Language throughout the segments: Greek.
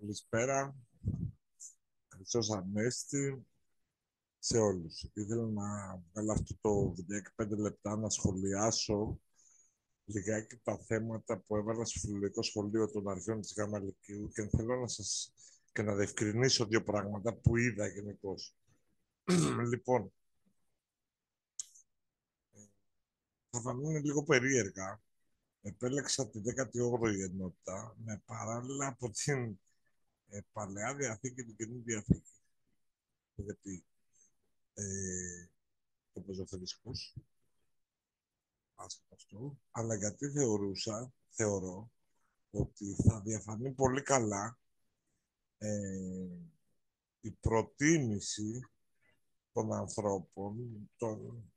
Καλησπέρα, Χριστός Ανέστη σε όλους. Ήθελα να βγάλω αυτό το βιντεάκι 5 λεπτά να σχολιάσω λιγάκι τα θέματα που έβαλα στο φιλολογικό σχολείο των αρχαίων της ΓΑΜΑ Λυκείου και θέλω και να διευκρινίσω δύο πράγματα που είδα γενικώς. Λοιπόν, θα φανούν λίγο περίεργα. Επέλεξα τη 18η ενότητα με παράλληλα από την Παλαιά Διαθήκη και την Καινή Διαθήκη. Γιατί το πεζοθεριστικός, άσχετο αυτό, αλλά γιατί θεωρώ, ότι θα διαφανεί πολύ καλά ε, η προτίμηση των ανθρώπων, των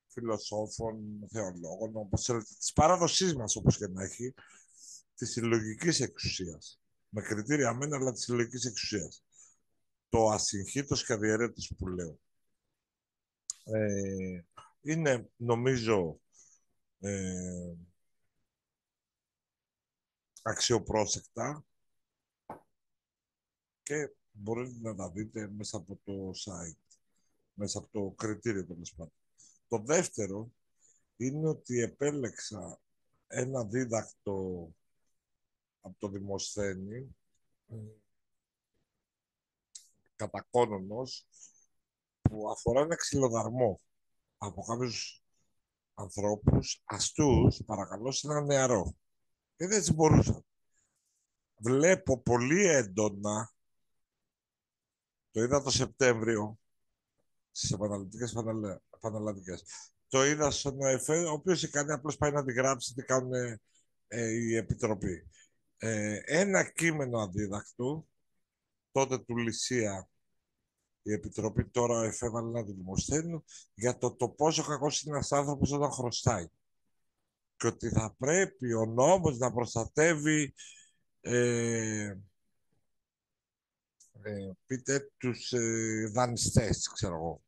φιλοσόφων, θεολόγων, όπως θέλετε, της παράδοσής μας, όπως και να έχει, της συλλογικής εξουσίας. Με κριτήρια μένα, αλλά της συλλογικής εξουσίας. Το ασυγχύτως και αδιαιρέτως που λέω. Είναι, νομίζω, αξιοπρόσεκτα και μπορείτε να τα δείτε μέσα από το site, μέσα από το κριτήριο τέλος πάντων. Το δεύτερο είναι ότι επέλεξα ένα δίδακτο από το Δημοσθένη, κατά Κόνονος, που αφορά ένα ξυλοδαρμό από κάποιους ανθρώπους αστούς, παρακαλώ, σε ένα νεαρό. Και δεν έτσι μπορούσα. Βλέπω πολύ έντονα, το είδα το Σεπτέμβριο, στις επαναληπτικές πανελλαδικές. Το είδα στον ΕΦΕ, ο οποίος η κάνει απλώς πάει να τη γράψει τι κάνουν η Επιτροπή. Ένα κείμενο αντίδακτου, τότε του Λυσία, η Επιτροπή τώρα εφέβαλε να τη δημοσθένει για το πόσο κακός είναι ένας άνθρωπος όταν χρωστάει. Και ότι θα πρέπει ο νόμος να προστατεύει πείτε τους δανειστές, ξέρω εγώ.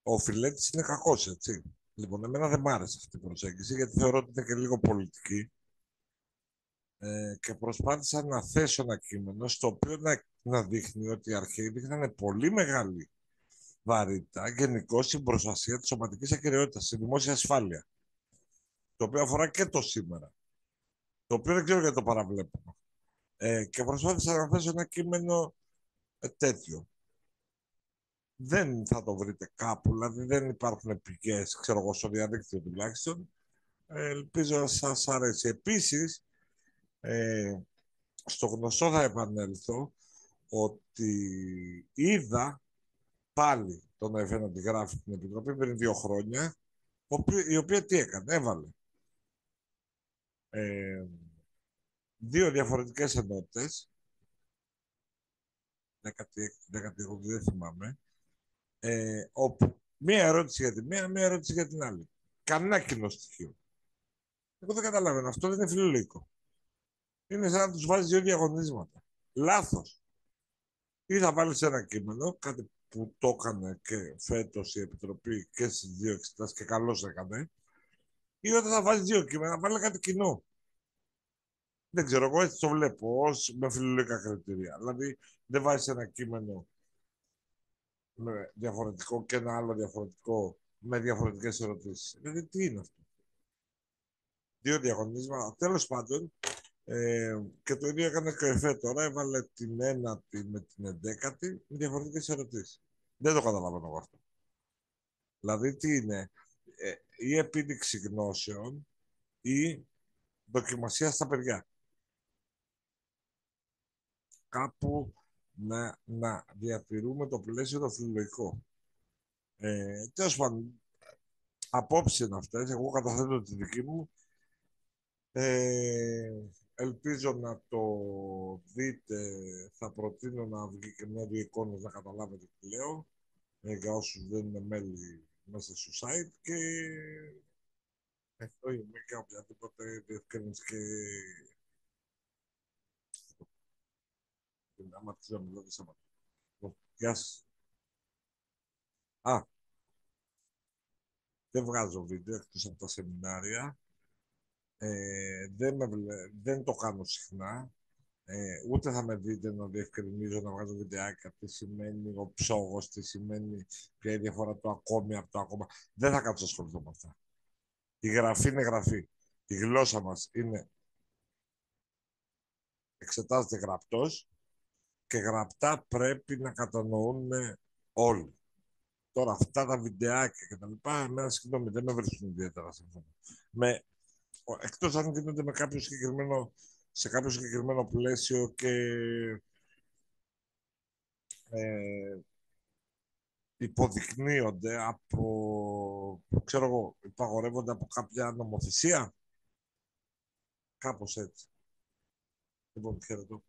Ο Φιλέτης είναι κακός, έτσι. Λοιπόν, εμένα δεν μ' άρεσε αυτή η προσέγγιση, γιατί θεωρώ ότι είναι και λίγο πολιτική. Και προσπάθησα να θέσω ένα κείμενο στο οποίο να δείχνει ότι οι αρχαίοι δείχνανε πολύ μεγάλη βαρύτητα γενικώ στην προστασία της σωματικής ακεραιότητας, στη δημόσια ασφάλεια. Το οποίο αφορά και το σήμερα. Το οποίο δεν ξέρω γιατί το παραβλέπουμε. Και προσπάθησα να θέσω ένα κείμενο τέτοιο. Δεν θα το βρείτε κάπου, δηλαδή δεν υπάρχουν πηγές, ξέρω εγώ, στο διαδίκτυο τουλάχιστον. Ελπίζω να σας αρέσει. Επίσης, στο γνωστό θα επανέλθω ότι είδα πάλι τον ΕΦΕ να τη γράφει την Επιτροπή πριν 2 χρόνια, η οποία τι έκανε, έβαλε δύο διαφορετικές ενότητες, 16η, δεν θυμάμαι, όπου μία ερώτηση για τη μία, μία ερώτηση για την άλλη. Κανένα κοινό στοιχείο. Εγώ δεν καταλαβαίνω. Αυτό δεν είναι φιλολογικό. Είναι σαν να τους βάζει δύο διαγωνίσματα. Λάθος. Ή θα βάλεις ένα κείμενο, κάτι που το έκανε και φέτος η Επιτροπή και στις δύο εξετάσεις και καλώς έκανε, ή όταν θα βάζει δύο κείμενα, βάλει κάτι κοινό. Δεν ξέρω, εγώ έτσι το βλέπω, ως με φιλολογικά κριτήρια. Δηλαδή, δεν βάζει ένα κείμενο με διαφορετικό και ένα άλλο διαφορετικό με διαφορετικές ερωτήσεις. Δηλαδή, τι είναι αυτό. Δύο διαγωνίσματα. Τέλος πάντων, και το ίδιο έκανε και ο ΕΦΕ τώρα. Έβαλε την ένατη με την 11η με διαφορετικές ερωτήσεις. Δεν το καταλαβαίνω εγώ αυτό. Δηλαδή, τι είναι, η επίδειξη γνώσεων ή δοκιμασία στα παιδιά. Κάπου να διατηρούμε το πλαίσιο το φιλολογικό. Τέλος πάντων, απόψεις είναι αυτές. Εγώ καταθέτω τη δική μου. Ελπίζω να το δείτε. Θα προτείνω να βγει και μια-δύο εικόνες να καταλάβετε τι λέω. Για όσους δεν είναι μέλη μέσα στο site. Και αυτό είμαι για οποιαδήποτε διευκρίνηση και άμα τις να μιλάτε σε μάτια. Γεια σας. Α, δεν βγάζω βίντεο εκτός από τα σεμινάρια. Δεν το κάνω συχνά. Ούτε θα με δείτε να διευκρινίζω, να βγάζω βιντεάκια, τι σημαίνει ο ψόγος, τι σημαίνει, ποια είναι η διαφορά του ακόμη από το ακόμα. Δεν θα κάτσω να ασχοληθώ με αυτά. Η γραφή είναι γραφή. Η γλώσσα μας εξετάζεται γραπτός και γραπτά πρέπει να κατανοούν όλοι. Τώρα αυτά τα βιντεάκια και τα λοιπά, εμένα συγγνώμη, δεν με βρίσκουν ιδιαίτερα σύμφωνα. Εκτός αν γίνονται με κάποιο συγκεκριμένο, σε κάποιο συγκεκριμένο πλαίσιο και υποδεικνύονται από, ξέρω εγώ, υπαγορεύονται από κάποια νομοθεσία. Κάπως έτσι. Λοιπόν, χαίρετο.